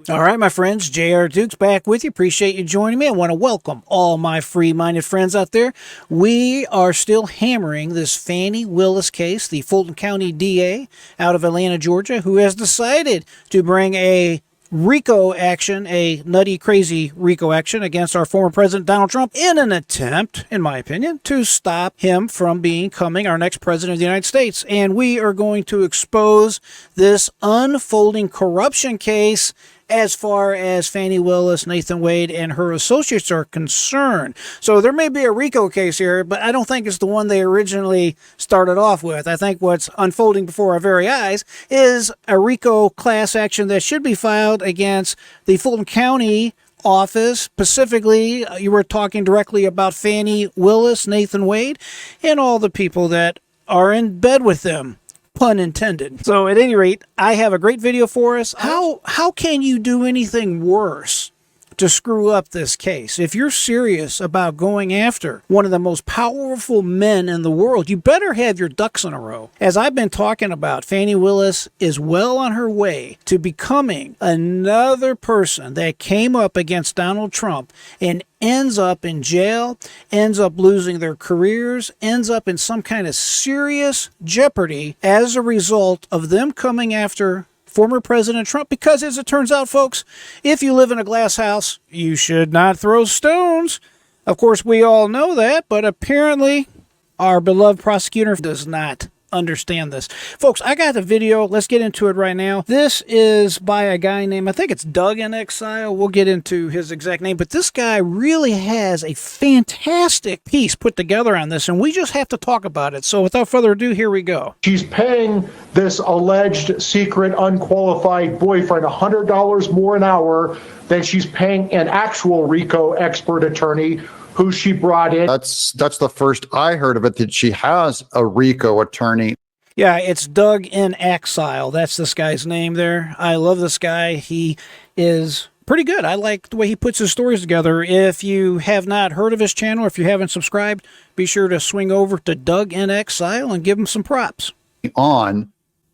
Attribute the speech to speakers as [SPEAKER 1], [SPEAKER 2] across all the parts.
[SPEAKER 1] All right, my friends, J.R. Dukes back with you. Appreciate you joining me. I want to welcome all my free-minded friends out there. We are still hammering this Fani Willis case, the Fulton County DA out of Atlanta, Georgia, who has decided to bring a RICO action, a nutty, crazy RICO action against our former President Donald Trump in an attempt, in my opinion, to stop him from becoming our next president of the United States. And we are going to expose this unfolding corruption case as far as Fani Willis, Nathan Wade, and her associates are concerned. So there may be a RICO case here, but I don't think it's the one they originally started off with. I think what's unfolding before our very eyes is a RICO class action that should be filed against the Fulton County office. Specifically, you were talking directly about Fani Willis, Nathan Wade, and all the people that are in bed with them. Pun intended. So at any rate, I have a great video for us. How can you do anything worse to screw up this case? If you're serious about going after one of the most powerful men in the world, you better have your ducks in a row. As I've been talking about, Fani Willis is well on her way to becoming another person that came up against Donald Trump and ends up in jail, ends up losing their careers, ends up in some kind of serious jeopardy as a result of them coming after former President Trump, because as it turns out, folks, if you live in a glass house, you should not throw stones. Of course, we all know that, but apparently our beloved prosecutor does not understand this. Folks, I got the video. Let's get into it right now. This is by a guy named, I think it's Doug in Exile. We'll get into his exact name, but this guy really has a fantastic piece put together on this, and we just have to talk about it. So without further ado, here we go.
[SPEAKER 2] She's paying this alleged secret unqualified boyfriend $100 more an hour than she's paying an actual RICO expert attorney who she brought in.
[SPEAKER 3] That's the first I heard of it, that she has a RICO attorney.
[SPEAKER 1] Yeah, it's Doug in Exile. That's this guy's name there. I love this guy. He is pretty good. I like the way he puts his stories together. If you have not heard of his channel, if you haven't subscribed, be sure to swing over to Doug in Exile and give him some props.
[SPEAKER 3] But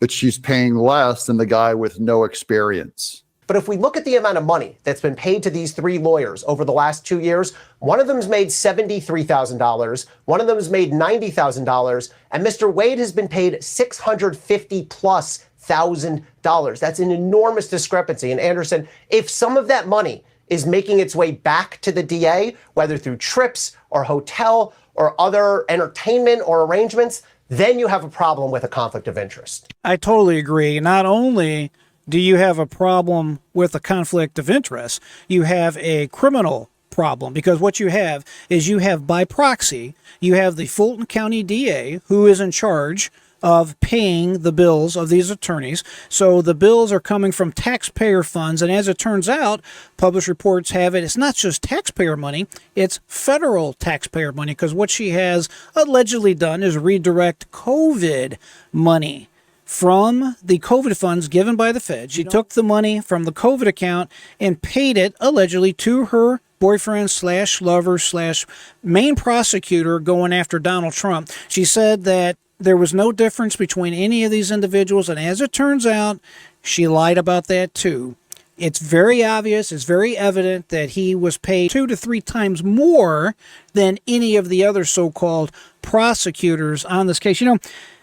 [SPEAKER 3] she's paying less than the guy with no experience.
[SPEAKER 4] But if we look at the amount of money that's been paid to these three lawyers over the last 2 years, one of them's made $73,000, one of them's made $90,000, and Mr. Wade has been paid $650,000+. That's an enormous discrepancy. And Anderson, if some of that money is making its way back to the DA, whether through trips or hotel or other entertainment or arrangements, then you have a problem with a conflict of interest.
[SPEAKER 1] I totally agree. Not only do you have a problem with a conflict of interest, you have a criminal problem, because what you have is you have by proxy, you have the Fulton County DA who is in charge of paying the bills of these attorneys. So the bills are coming from taxpayer funds. And as it turns out, published reports have it, it's not just taxpayer money, it's federal taxpayer money, because what she has allegedly done is redirect COVID money from the COVID funds given by the Fed. She took the money from the COVID account and paid it allegedly to her boyfriend slash lover slash main prosecutor going after Donald Trump. She said that there was no difference between any of these individuals, and as it turns out, she lied about that too. It's very obvious, it's very evident that he was paid 2 to 3 times more than any of the other so-called prosecutors on this case. You know,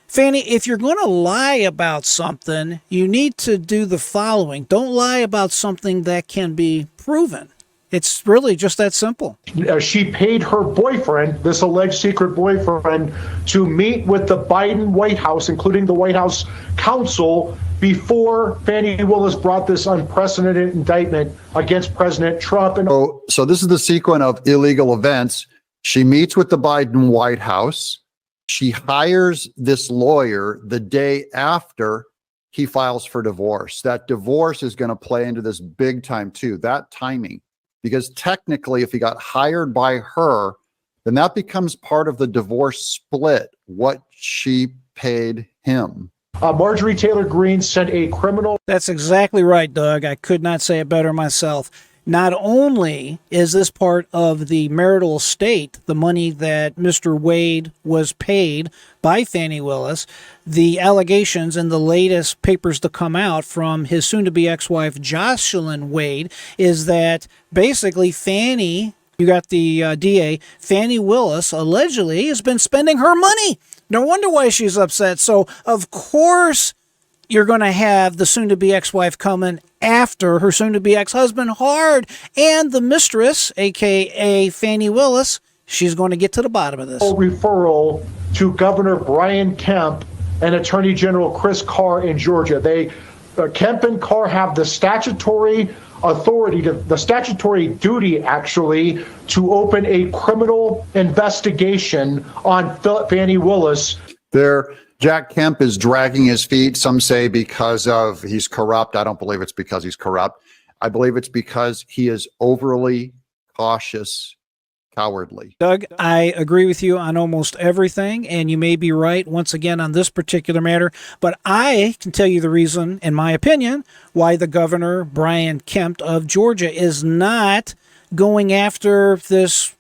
[SPEAKER 1] Fani, if you're going to lie about something, you need to do the following. Don't lie about something that can be proven. It's really just that simple.
[SPEAKER 2] She paid her boyfriend, this alleged secret boyfriend, to meet with the Biden White House, including the White House counsel, before Fani Willis brought this unprecedented indictment against President Trump. And
[SPEAKER 3] So this is the sequence of illegal events. She meets with the Biden White House. She hires this lawyer the day after he files for divorce. That divorce is going to play into this big time too, that timing. Because technically, if he got hired by her, then that becomes part of the divorce split, what she paid him.
[SPEAKER 2] Marjorie Taylor Greene sent a criminal.
[SPEAKER 1] That's exactly right, Doug. I could not say it better myself. not only is this part of the marital estate, the money that Mr. Wade was paid by Fani Willis, the allegations in the latest papers to come out from his soon-to-be ex-wife Joycelyn Wade is that basically Fani, you got the DA, Fani Willis allegedly has been spending her money. No wonder why she's upset. So, of course, you're going to have the soon-to-be ex-wife coming after her soon-to-be ex-husband hard. And the mistress, a.k.a. Fani Willis, she's going to get to the bottom of this.
[SPEAKER 2] Referral to Governor Brian Kemp and Attorney General Chris Carr in Georgia. Kemp and Carr have the statutory authority, the statutory duty, actually, to open a criminal investigation on Fani Willis.
[SPEAKER 3] Jack Kemp is dragging his feet. Some say because of he's corrupt. I don't believe it's because he's corrupt. I believe it's because he is overly cautious, cowardly.
[SPEAKER 1] Doug, I agree with you on almost everything, and you may be right once again on this particular matter, but I can tell you the reason, in my opinion, why the governor, Brian Kemp of Georgia, is not going after this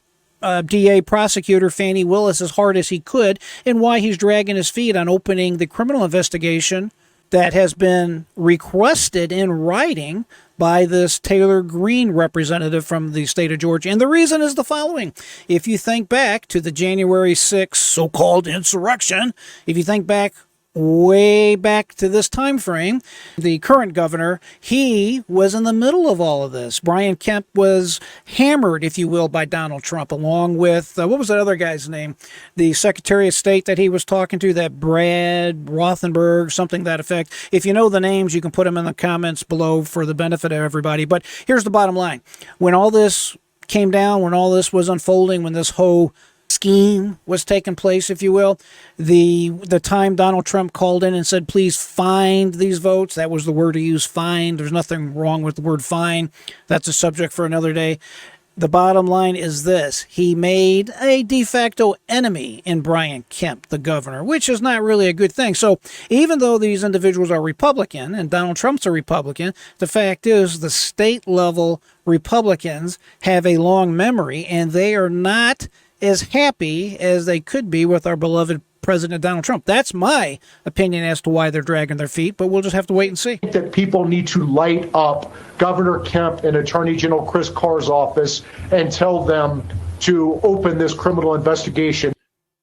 [SPEAKER 1] DA prosecutor Fani Willis as hard as he could, and why he's dragging his feet on opening the criminal investigation that has been requested in writing by this Taylor Greene representative from the state of Georgia. And the reason is the following. If you think back to the January 6th so-called insurrection, if you think back way back to this time frame, the current governor, he was in the middle of all of this. Brian Kemp was hammered, if you will, by Donald Trump, along with, what was that other guy's name? The Secretary of State that he was talking to, that Brad Rothenberg, something to that effect. If you know the names, you can put them in the comments below for the benefit of everybody. But here's the bottom line. When all this came down, when all this was unfolding, when this whole scheme was taking place, if you will, the time Donald Trump called in and said, please find these votes, that was the word he used, find. There's nothing wrong with the word find. That's a subject for another day. The bottom line is this. He made a de facto enemy in Brian Kemp, the governor, which is not really a good thing. So even though these individuals are Republican and Donald Trump's a Republican, the fact is the state level Republicans have a long memory, and they are not as happy as they could be with our beloved President Donald Trump. That's my opinion as to why they're dragging their feet, but we'll just have to wait and see.
[SPEAKER 2] That people need to light up Governor Kemp and Attorney General Chris Carr's office and tell them to open this criminal investigation.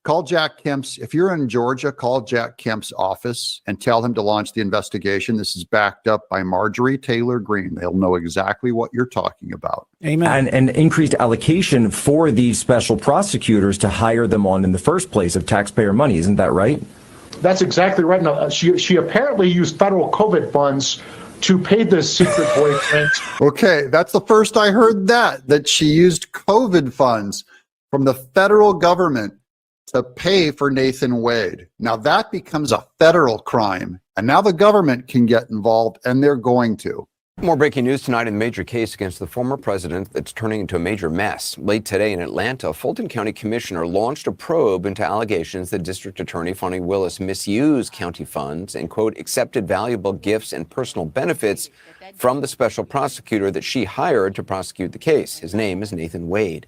[SPEAKER 3] Call Jack Kemp's, if you're in Georgia, call Jack Kemp's office and tell him to launch the investigation. This is backed up by Marjorie Taylor Greene. They'll know exactly what you're talking about.
[SPEAKER 1] Amen.
[SPEAKER 5] And increased allocation for these special prosecutors to hire them on in the first place of taxpayer money. Isn't that right?
[SPEAKER 2] That's exactly right. Now, she apparently used federal COVID funds to pay this secret boyfriend.
[SPEAKER 3] Okay, that's the first I heard that she used COVID funds from the federal government to pay for Nathan Wade. Now that becomes a federal crime, and now the government can get involved, and they're going to.
[SPEAKER 6] More breaking news tonight in a major case against the former president that's turning into a major mess. Late today in Atlanta, a Fulton County commissioner launched a probe into allegations that District Attorney Fani Willis misused county funds and, quote, accepted valuable gifts and personal benefits from the special prosecutor that she hired to prosecute the case. His name is Nathan Wade.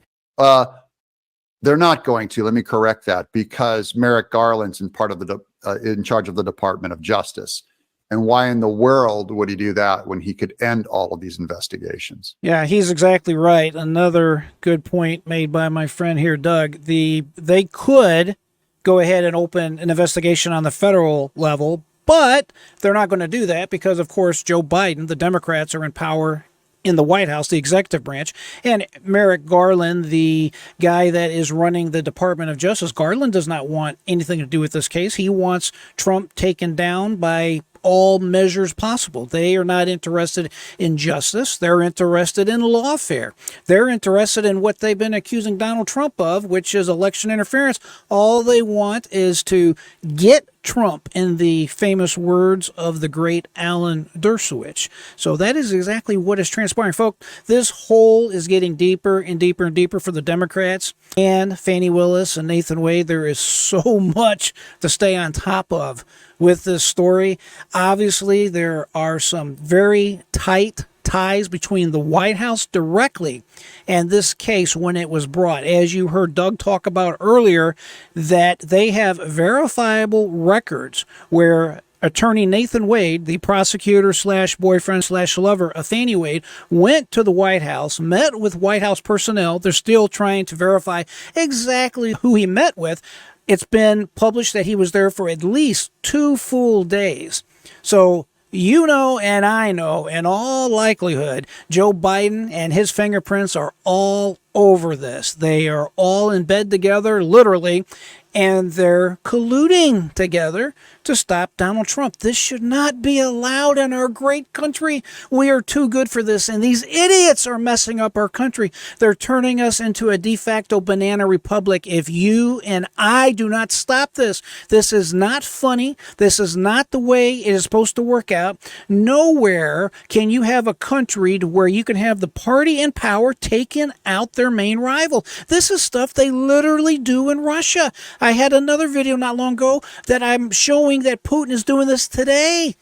[SPEAKER 3] They're not going to. Let me correct that, because Merrick Garland's in charge of the Department of Justice. And why in the world would he do that when he could end all of these investigations?
[SPEAKER 1] Yeah, he's exactly right. Another good point made by my friend here, Doug. They could go ahead and open an investigation on the federal level, but they're not going to do that because, of course, Joe Biden, the Democrats, are in power in the White House, the executive branch, and Merrick Garland, the guy that is running the Department of Justice, Garland does not want anything to do with this case. He wants Trump taken down by all measures possible. They are not interested in justice. They're interested in lawfare. They're interested in what they've been accusing Donald Trump of, which is election interference. All they want is to get Trump, in the famous words of the great Alan Dershowitz. So that is exactly what is transpiring, folks. This hole is getting deeper and deeper and deeper for the Democrats and Fani Willis and Nathan Wade. There is so much to stay on top of with this story. Obviously, there are some very tight ties between the White House directly and this case when it was brought. As you heard Doug talk about earlier, that they have verifiable records where Attorney Nathan Wade, the prosecutor slash boyfriend slash lover of Fani Wade, went to the White House, met with White House personnel. They're still trying to verify exactly who he met with. It's been published that he was there for at least 2 full days. So you know, and I know, in all likelihood, Joe Biden and his fingerprints are all over this. They are all in bed together, literally, and they're colluding together to stop Donald Trump. This should not be allowed in our great country. We are too good for this, and these idiots are messing up our country. They're turning us into a de facto banana republic if you and I do not stop this. This is not funny. This is not the way it is supposed to work out. Nowhere can you have a country to where you can have the party in power taking out their main rival. This is stuff they literally do in Russia. I had another video not long ago that I'm showing that Putin is doing this today.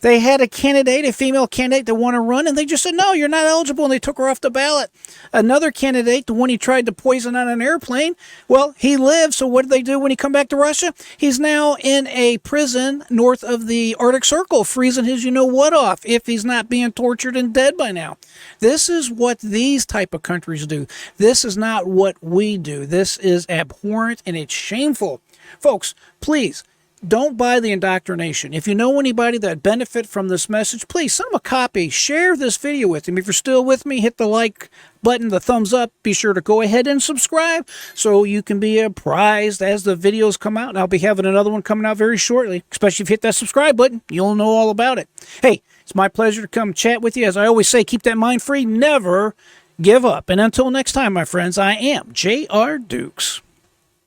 [SPEAKER 1] They had a candidate, a female candidate that wanted to run, and they just said, no, you're not eligible, and they took her off the ballot. Another candidate, the one he tried to poison on an airplane, well, he lived, so what did they do when he come back to Russia? He's now in a prison north of the Arctic Circle, freezing his you-know-what off if he's not being tortured and dead by now. This is what these type of countries do. This is not what we do. This is abhorrent, and it's shameful. Folks, please, don't buy the indoctrination. If you know anybody that benefit from this message, please send them a copy. Share this video with them. If you're still with me, hit the like button, the thumbs up. Be sure to go ahead and subscribe so you can be apprised as the videos come out. And I'll be having another one coming out very shortly, especially if you hit that subscribe button. You'll know all about it. Hey, it's my pleasure to come chat with you. As I always say, keep that mind free. Never give up. And until next time, my friends, I am J.R. Dukes.